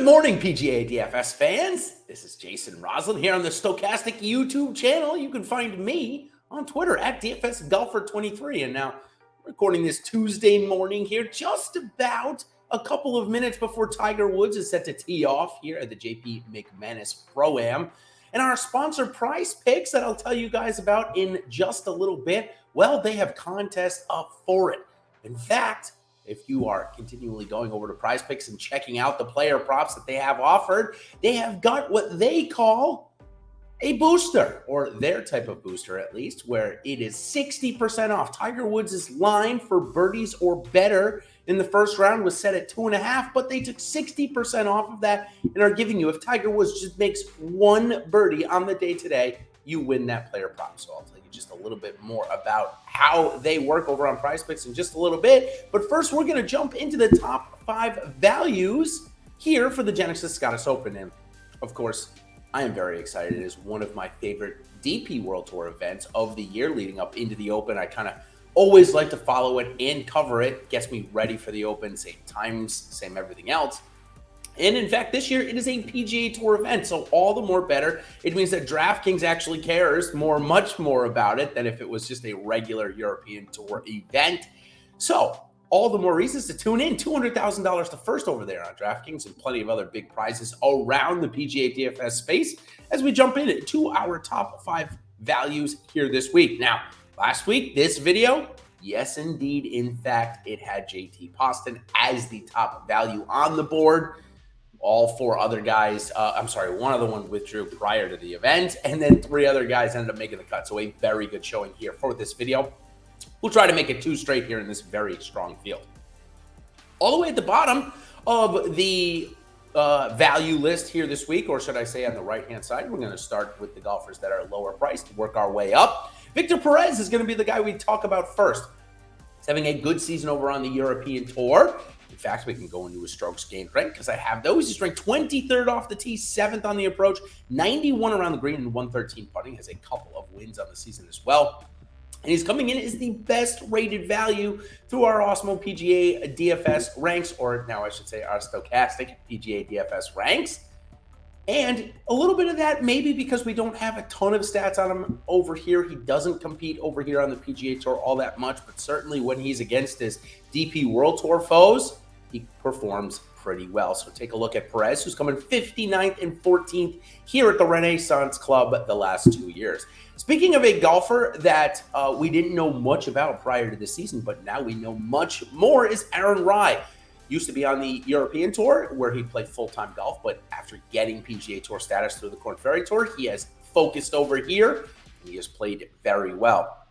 morning, PGA DFS fans. This is Jason Rouslin here on the Stokastic YouTube channel. You can find me on Twitter at DFSGolfer23. And now, recording this Tuesday morning here, just about a couple of minutes before Tiger Woods is set to tee off here at the JP McManus Pro-Am. And our sponsor, Prize Picks, that I'll tell you guys about in just a little bit, well, they have contests up for it. In fact, if you are continually going over to Prize Picks and checking out the player props that they have offered, they have got what they call a booster, or their type of booster at least, where it is 60% off. Tiger Woods' line for birdies or better in the first round was set at 2.5, but they took 60% off of that and are giving you, if Tiger Woods just makes one birdie on the day today, you win that player prop. So I'll tell you just a little bit more about how they work over on Prize Picks in just a little bit. But first, we're going to jump into the top 5 values here for the Genesis Scottish Open. And of course, I am very excited. It is one of my favorite DP World Tour events of the year leading up into the Open. I kind of always like to follow it and cover it. Gets me ready for the Open, same times, same everything else. And in fact, this year it is a PGA Tour event, so all the more better. It means that DraftKings actually cares much more about it than if it was just a regular European Tour event. So all the more reasons to tune in. $200,000 to first over there on DraftKings and plenty of other big prizes around the PGA DFS space as we jump into our top 5 values here this week. Now, last week, this video, yes, indeed, in fact, it had JT Poston as the top value on the board. All 4 other guys, one other one withdrew prior to the event, and then 3 other guys ended up making the cut. So a very good showing here for this video. We'll try to make it 2 straight here in this very strong field. All the way at the bottom of the value list here this week, or should I say on the right-hand side, we're going to start with the golfers that are lower priced, work our way up. Victor Perez is going to be the guy we talk about first. He's having a good season over on the European Tour. In fact, we can go into his strokes gained rank because I have those. He's ranked 23rd off the tee, 7th on the approach, 91 around the green, and 113 putting. Has a couple of wins on the season as well. And he's coming in as the best rated value through our Osmo PGA DFS ranks, or now I should say our Stokastic PGA DFS ranks. And a little bit of that maybe because we don't have a ton of stats on him over here. He doesn't compete over here on the PGA Tour all that much, but certainly when he's against his DP World Tour foes, he performs pretty well. So take a look at Perez, who's coming 59th and 14th here at the Renaissance Club the last 2 years. Speaking of a golfer that we didn't know much about prior to the season, but now we know much more, is Aaron Rai. Used to be on the European Tour where he played full-time golf, but after getting PGA Tour status through the Korn Ferry Tour, he has focused over here and he has played very well.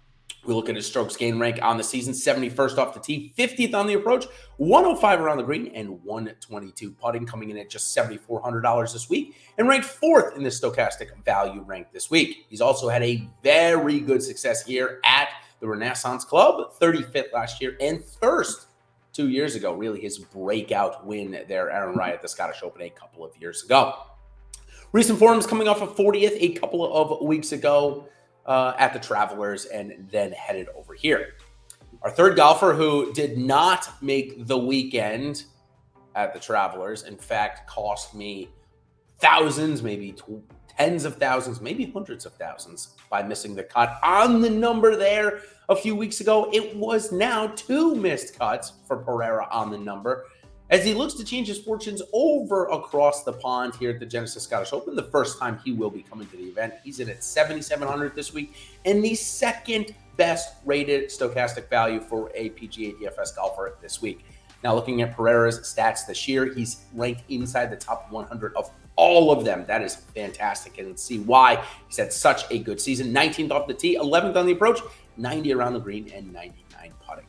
We look at his strokes gained rank on the season, 71st off the tee, 50th on the approach, 105 around the green, and 122 putting, coming in at just $7,400 this week, and ranked 4th in the Stokastic value rank this week. He's also had a very good success here at the Renaissance Club, 35th last year, and 1st 2 years ago. Really his breakout win there, Aaron Rai, at the Scottish Open a couple of years ago. Recent forms coming off of 40th a couple of weeks ago at the Travelers, and then headed over here. Our third golfer who did not make the weekend at the Travelers, in fact, cost me thousands, maybe tens of thousands, maybe hundreds of thousands by missing the cut on the number there a few weeks ago. It was now 2 missed cuts for Pereira on the number as he looks to change his fortunes over across the pond here at the Genesis Scottish Open. The first time he will be coming to the event. He's in at 7,700 this week, and the second best rated Stokastic value for a PGA DFS golfer this week. Now looking at Pereira's stats this year, he's ranked inside the top 100 of all of them. That is fantastic, and see why. He's had such a good season. 19th off the tee, 11th on the approach, 90 around the green, and 99 putting.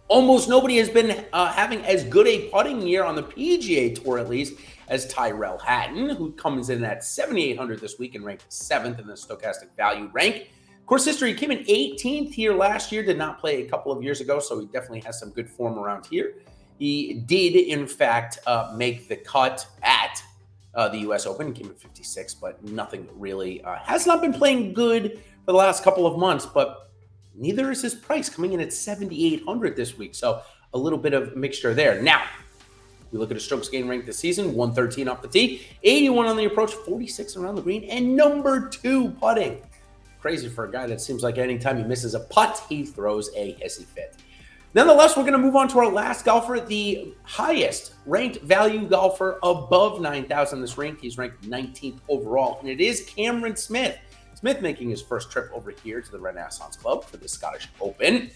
Almost nobody has been having as good a putting year on the PGA Tour, at least, as Tyrell Hatton, who comes in at 7,800 this week and ranked 7th in the Stokastic value rank. Course history, came in 18th here last year, did not play a couple of years ago, so he definitely has some good form around here. He did, in fact, make the cut at the U.S. Open, came in 56, but nothing really, has not been playing good for the last couple of months, but neither is his price, coming in at 7,800 this week. So a little bit of mixture there. Now, We look at his strokes gained rank this season, 113 off the tee, 81 on the approach, 46 around the green, and number 2 putting. Crazy for a guy that seems like anytime he misses a putt, he throws a hissy fit. Nonetheless, we're going to move on to our last golfer, the highest ranked value golfer above 9,000 this rank. He's ranked 19th overall, and it is Cameron Smith. Smith making his first trip over here to the Renaissance Club for the Scottish Open.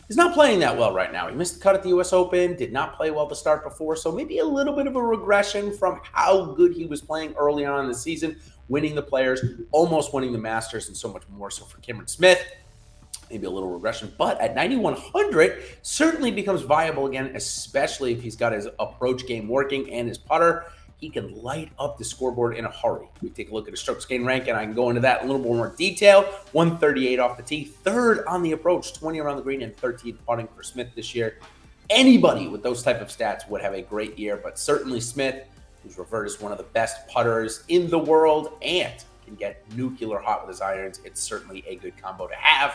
He's not playing that well right now. He missed the cut at the U.S. Open, did not play well to start before, so maybe a little bit of a regression from how good he was playing early on in the season, winning the Players, almost winning the Masters, and so much more. So for Cameron Smith, maybe a little regression, but at 9,100, certainly becomes viable again, especially if he's got his approach game working and his putter. He can light up the scoreboard in a hurry. We take a look at his strokes gained rank, and I can go into that in a little more detail. 138 off the tee, 3rd on the approach, 20 around the green, and 13th putting for Smith this year. Anybody with those type of stats would have a great year, but certainly Smith, who's revered as one of the best putters in the world and can get nuclear hot with his irons, it's certainly a good combo to have.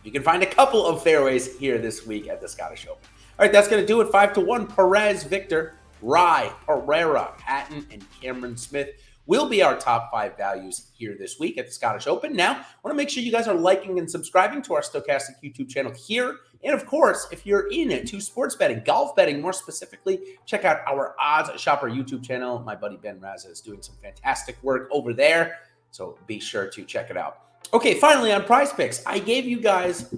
You can find a couple of fairways here this week at the Scottish Open. All right, that's going to do it. 5-1. Perez, Victor, Rye, Pereira, Hatton, and Cameron Smith will be our top 5 values here this week at the Scottish Open. Now, I want to make sure you guys are liking and subscribing to our Stokastic YouTube channel here. And of course, if you're into sports betting, golf betting more specifically, check out our Odds Shopper YouTube channel. My buddy Ben Raza is doing some fantastic work over there, so be sure to check it out. Okay, finally on Prize Picks, I gave you guys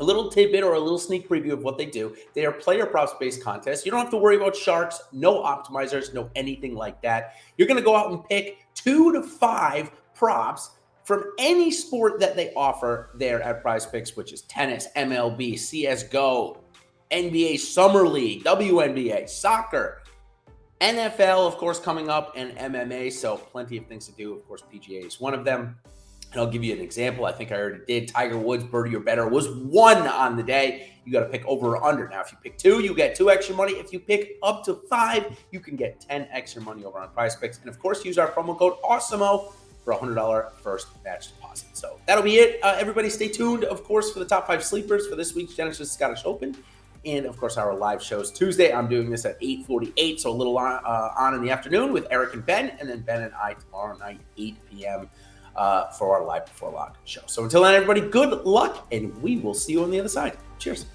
a little tidbit or a little sneak preview of what they do. They are player props-based contests. You don't have to worry about sharks, no optimizers, no anything like that. You're going to go out and pick 2 to 5 props from any sport that they offer there at Prize Picks, which is tennis, MLB, CSGO, NBA Summer League, WNBA, soccer, NFL, of course, coming up, and MMA. So plenty of things to do. Of course, PGA is one of them. And I'll give you an example. I think I already did. Tiger Woods, birdie or better, was 1 on the day. You got to pick over or under. Now, if you pick 2, you get 2 extra money. If you pick up to 5, you can get 10 extra money over on Prize Picks. And of course, use our promo code AWESOMO for a $100 first match deposit. So that'll be it. Everybody stay tuned, of course, for the top 5 sleepers for this week's Genesis Scottish Open. And of course, our live shows Tuesday. I'm doing this at 8:48, so a little on in the afternoon with Eric and Ben. And then Ben and I tomorrow night, 8 p.m. For our Live Before Lock show. So until then, everybody, good luck, and we will see you on the other side. Cheers.